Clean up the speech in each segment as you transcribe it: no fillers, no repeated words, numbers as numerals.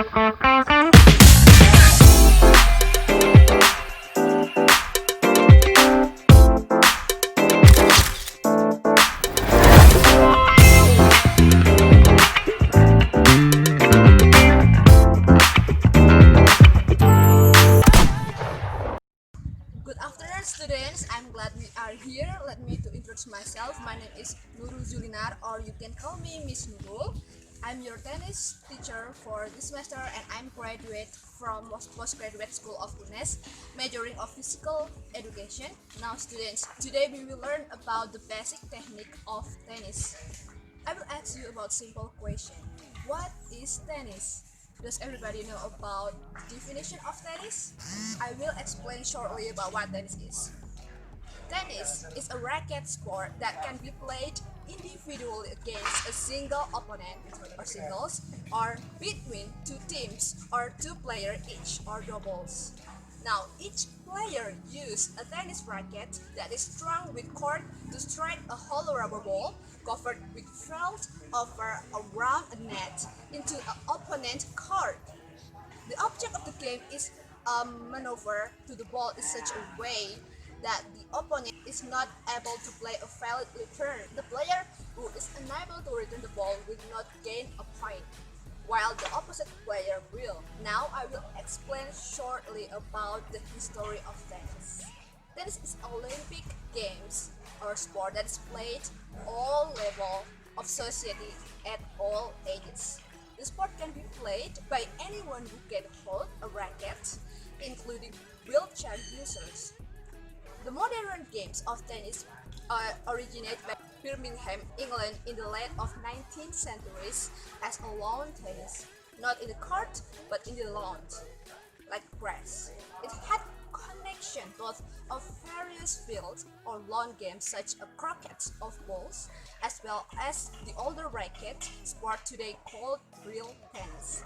Good afternoon, students. I'm glad we are here. Let me to introduce myself. My name is Nurul Zulinar, or you can call me Miss Nurul. I'm your tennis teacher for this semester, and I'm graduate from postgraduate school of UNES, majoring of physical education. Now, students, today we will learn about the basic technique of tennis. I will ask you about simple question. What is tennis? Does everybody know about the definition of tennis? I will explain shortly about what tennis is. Tennis is a racket sport that can be played individually against a single opponent or singles, or between two teams or two players each, or doubles. Now, each player uses a tennis racket that is strung with cord to strike a hollow rubber ball covered with felt over around a net into an opponent's court. The object of the game is a maneuver to the ball in such a way that the opponent is not able to play a valid return. The player who is unable to return the ball will not gain a point, while the opposite player will. Now I will explain shortly about the history of tennis. Tennis is Olympic Games or sport that is played all level of society at all ages. The sport can be played by anyone who can hold a racket, including wheelchair users. The modern games of tennis originate by Birmingham, England in the late of 19th centuries as a lawn tennis, not in the court but in the lawn, like grass. It had connection both of various fields or lawn games such as croquet of balls, as well as the older racket sport today called real tennis.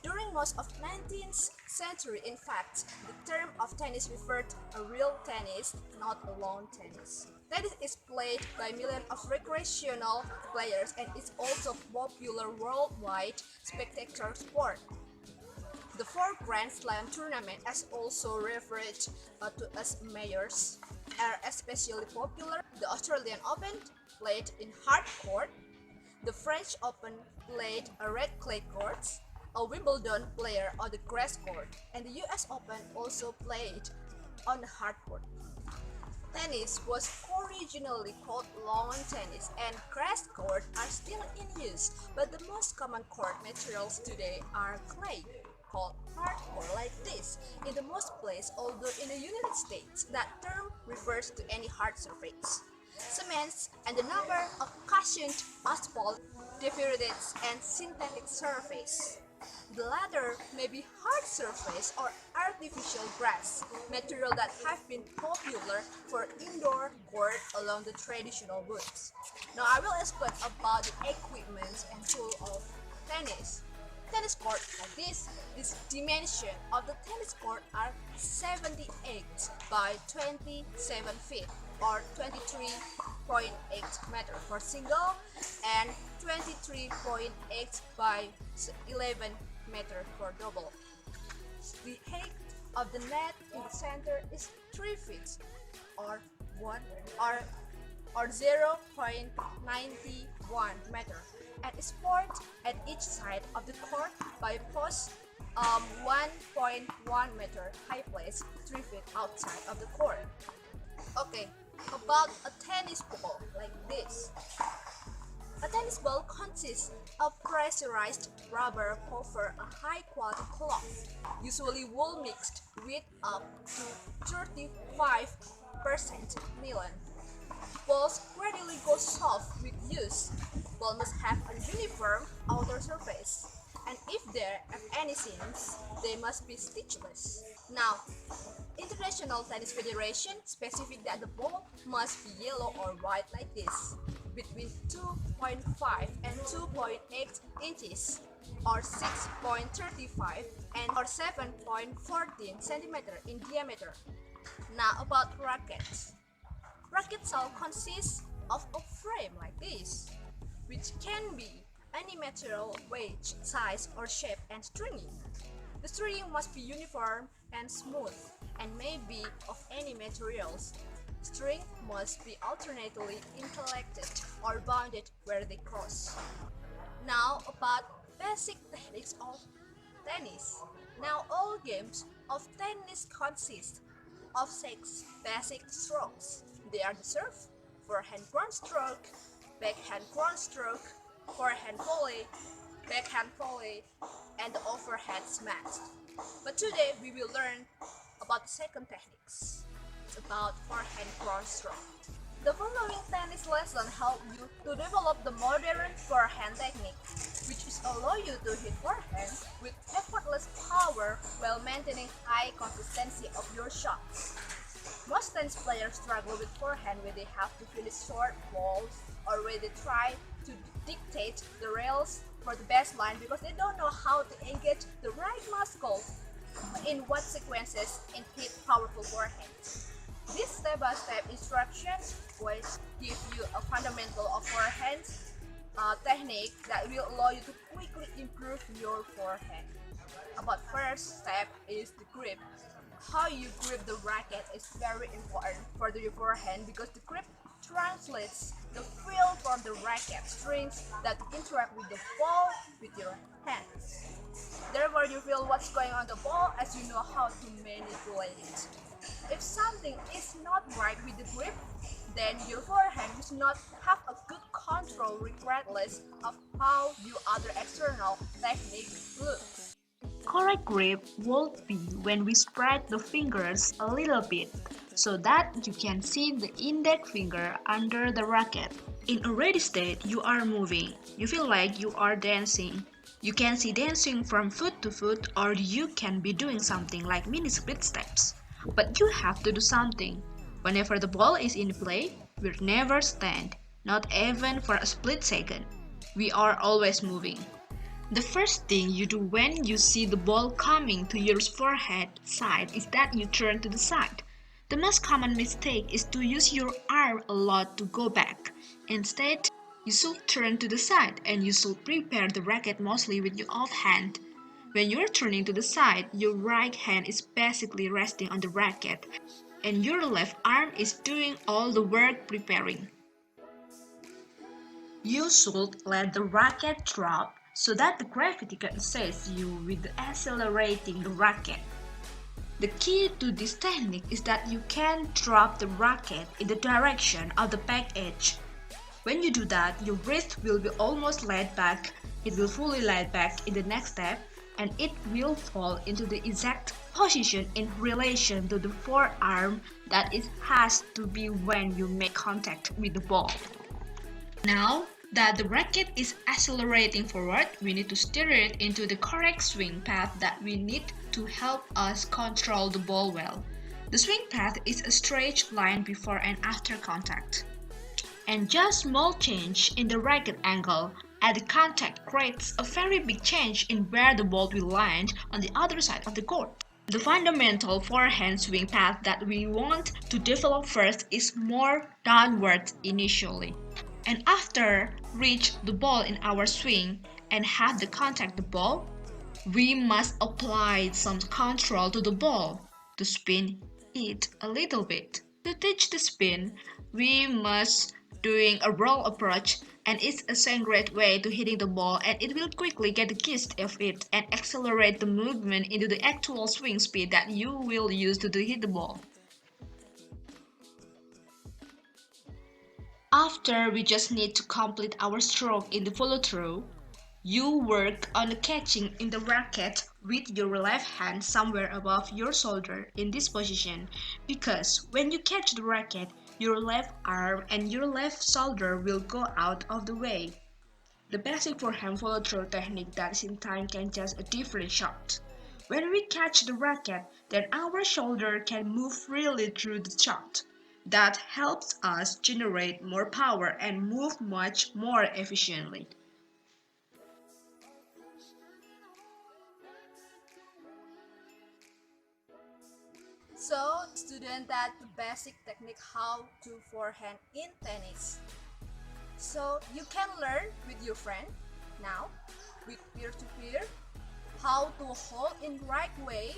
During most of 19th century, in fact, the term of tennis referred to a real tennis, not a lawn tennis. Tennis is played by millions of recreational players and is also popular worldwide spectator sport. The four Grand Slam tournament, as also referred to as majors, are especially popular. The Australian Open, played in hard court, the French Open, played on red clay courts, a Wimbledon player on the grass court, and the US Open also played on the hard court. Tennis was originally called lawn tennis, and grass courts are still in use, but the most common court materials today are clay, called hardcore, like this in the most place, although in the United States that term refers to any hard surface. Cements and the number of cushioned asphalt, dividends, and synthetic surface. The latter may be hard surface or artificial grass, material that have been popular for indoor court along the traditional routes. Now I will explain about the equipment and tool of tennis. Tennis court like this dimension of the tennis court are 78 by 27 feet or 23.8 meter for single and 23.8 by 11 meter for double. The height of the net in the center is 3 feet or 1 or 0.91 meter and is formed at each side of the court by posts 1.1 meter high place 3 feet outside of the court. Okay, about a tennis ball like this. A tennis ball consists of pressurized rubber over a high-quality cloth, usually wool mixed with up to 35% nylon. Balls gradually go soft with use. Ball must have a uniform outer surface, and if there are any seams, they must be stitchless. Now, International Tennis Federation specific that the ball must be yellow or white like this, between 2.5 and 2.8 inches, or 6.35 and or 7.14 centimeter in diameter. Now about rackets. Rackets all consist of a frame like this, which can be any material, weight, size, or shape, and stringing. The stringing must be uniform and smooth, and may be of any materials. String must be alternately interlaced or bounded where they cross. Now about basic techniques of tennis. Now all games of tennis consist of 6 basic strokes. They are the serve, forehand groundstroke, backhand groundstroke, forehand volley, backhand volley, and the overhead smash. But today we will learn about the second techniques. It's about forehand groundstroke. The following tennis lesson help you to develop the modern forehand technique, which is allow you to hit forehand with effortless power while maintaining high consistency of your shots. Most tennis players struggle with forehand when they have to finish short balls or when they try to dictate the rails for the baseline because they don't know how to engage the right muscle in what sequences and hit powerful forehands. These step-by-step instructions will give you a fundamental of forehand technique that will allow you to quickly improve your forehand. About first step is the grip. How you grip the racket is very important for the forehand because the grip translates the feel from the racket strings that interact with the ball with your hands. Therefore, you feel what's going on the ball as you know how to manipulate it. If something is not right with the grip, then your forehand does not have a good control regardless of how your other external technique looks. Correct grip would be when we spread the fingers a little bit so that you can see the index finger under the racket. In a ready state, you are moving. You feel like you are dancing. You can see dancing from foot to foot, or you can be doing something like mini split steps. But you have to do something. Whenever the ball is in play, we never stand, not even for a split second. We are always moving. The first thing you do when you see the ball coming to your forehead side is that you turn to the side. The most common mistake is to use your arm a lot to go back. Instead, you should turn to the side and you should prepare the racket mostly with your off hand. When you're turning to the side, your right hand is basically resting on the racket and your left arm is doing all the work preparing. You should let the racket drop so that the gravity can assist you with accelerating the racket. The key to this technique is that you can drop the racket in the direction of the back edge. When you do that, your wrist will be almost laid back, it will fully laid back in the next step, and it will fall into the exact position in relation to the forearm that it has to be when you make contact with the ball. Now that the racket is accelerating forward, we need to steer it into the correct swing path that we need to help us control the ball well. The swing path is a straight line before and after contact. And just small change in the racket angle at the contact creates a very big change in where the ball will land on the other side of the court. The fundamental forehand swing path that we want to develop first is more downward initially. And after reach the ball in our swing and have the contact the ball, we must apply some control to the ball to spin it a little bit. To teach the spin, we must doing a roll approach and it's a same great way to hitting the ball and it will quickly get the gist of it and accelerate the movement into the actual swing speed that you will use to hit the ball. After we just need to complete our stroke in the follow-through, you work on the catching in the racket with your left hand somewhere above your shoulder in this position because when you catch the racket, your left arm and your left shoulder will go out of the way. The basic forehand follow-through technique that is in time can just a different shot. When we catch the racket, then our shoulder can move freely through the shot. That helps us generate more power and move much more efficiently. So, student, that the basic technique how to forehand in tennis. So you can learn with your friend. now with peer-to-peer, how to hold in right way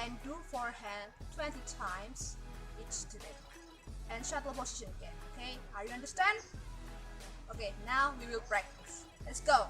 and do forehand 20 times each student. And shuttle position again. Okay, are you understand? Okay, now we will practice. Let's go.